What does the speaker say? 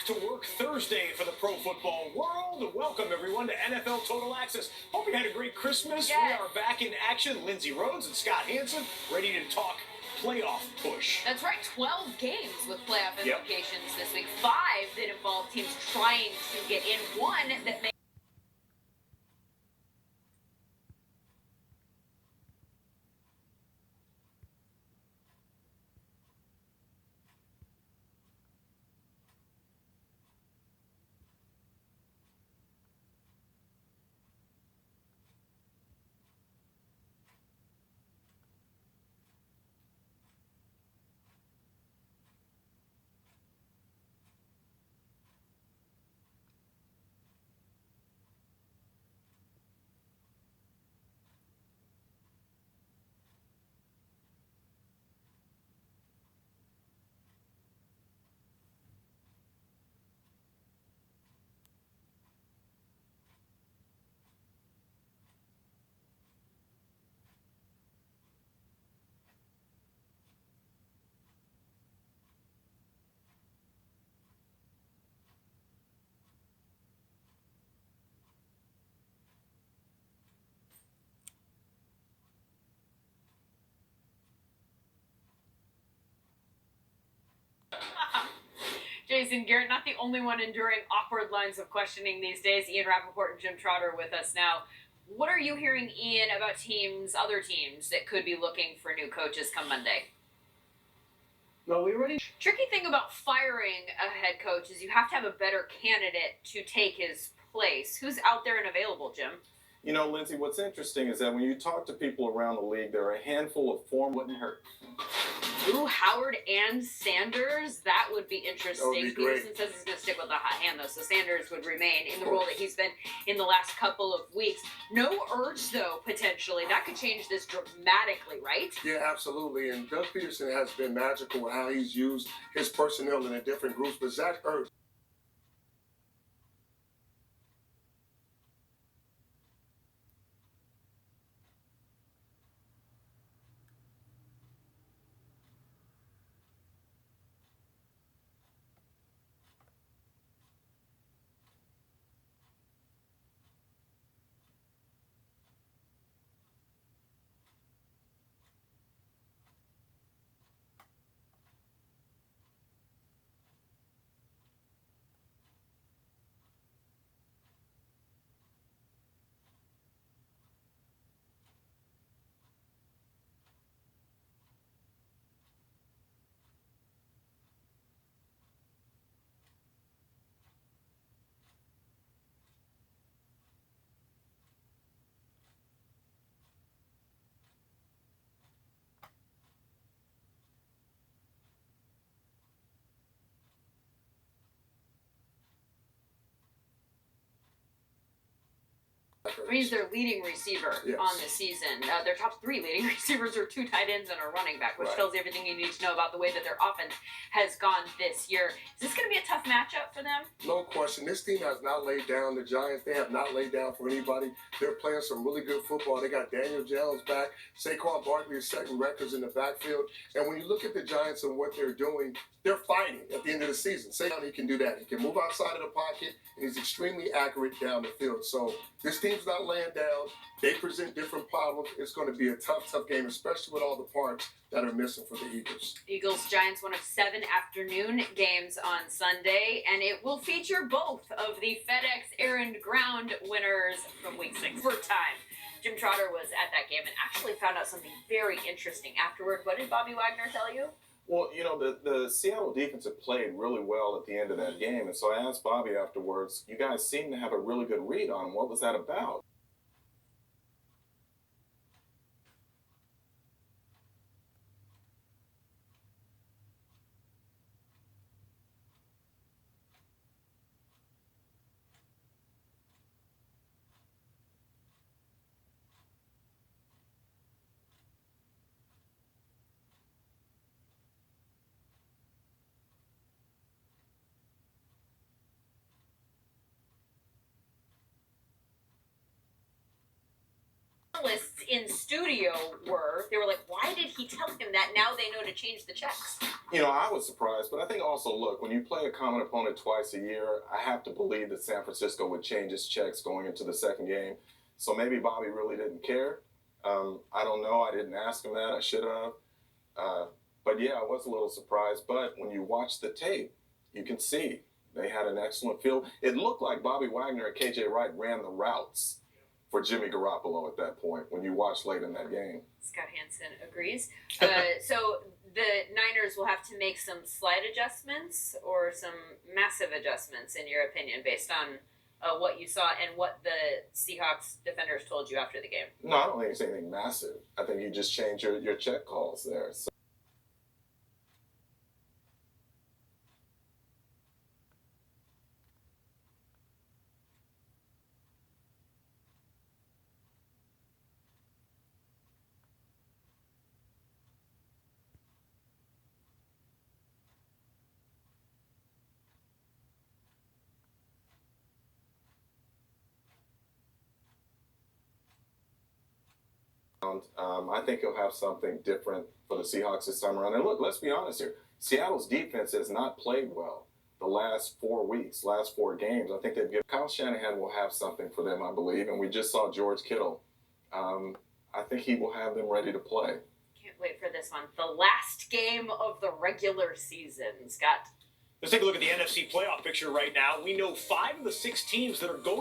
to work Thursday for the pro football world. Welcome, everyone, to NFL Total Access. Hope you had a great Christmas. Yes. We are back in action. Lindsay Rhodes and Scott Hansen ready to talk playoff push. That's right, 12 games with playoff Yep. implications this week. 5 that involve teams trying to get in. 1 that may Jason Garrett, not the only one enduring awkward lines of questioning these days. Ian Rappaport and Jim Trotter with us now. What are you hearing, Ian, about other teams that could be looking for new coaches come Monday? No, we ready? Tricky thing about firing a head coach is you have to have a better candidate to take his place. Who's out there and available, Jim? You know, Lindsay, what's interesting is that when you talk to people around the league, there are a handful of former wouldn't hurt. Ooh, Howard and Sanders. That would be interesting. That would be great. Peterson says he's going to stick with the hot hand, though, so Sanders would remain in the role that he's been in the last couple of weeks. No urge, though, potentially. That could change this dramatically, right? Yeah, absolutely. And Doug Peterson has been magical with how he's used his personnel in the different groups. But Zach Ertz, He's their leading receiver on the season. Their top 3 leading receivers are 2 tight ends and a running back, which tells you everything you need to know about the way that their offense has gone this year. Is this going to be a tough matchup for them? no question. This team has not laid down. The Giants, they have not laid down for anybody. They're playing some really good football. They got Daniel Jones back. Saquon Barkley is setting records in the backfield. And when you look at the Giants and what they're doing, they're fighting at the end of the season. Saquon, he can do that. He can move outside of the pocket, and he's extremely accurate down the field. So this team's not laying down. They present different problems. It's going to be a tough game, especially with all the parts that are missing for the Eagles. Eagles-Giants, one of 7 afternoon games on Sunday, and it will feature both of the FedEx Errand Ground winners from Week 6 overtime. Jim Trotter was at that game and actually found out something very interesting afterward. What did Bobby Wagner tell you? Well, you know, the Seattle defense had played really well at the end of that game, and so I asked Bobby afterwards, you guys seem to have a really good read on him. What was that about? Analysts in studio they were like, why did he tell him that? Now they know to change the checks. I was surprised, but I think also, look, when you play a common opponent twice a year, I have to believe that San Francisco would change its checks going into the second game. So maybe Bobby really didn't care. I don't know. I didn't ask him that. I should have. But yeah, I was a little surprised. But when you watch the tape, you can see they had an excellent feel. It looked like Bobby Wagner and KJ Wright ran the routes for Jimmy Garoppolo at that point when you watched late in that game. Scott Hansen agrees. So the Niners will have to make some slight adjustments or some massive adjustments, in your opinion, based on what you saw and what the Seahawks defenders told you after the game. No, I don't think it's anything massive. I think you just change your check calls there. So. I think he'll have something different for the Seahawks this time around. And look, let's be honest here. Seattle's defense has not played well the last 4 weeks, last 4 games. I think they've given Kyle Shanahan will have something for them, I believe. And we just saw George Kittle. I think he will have them ready to play. Can't wait for this one. The last game of the regular season, Scott. Let's take a look at the NFC playoff picture right now. We know 5 of the 6 teams that are going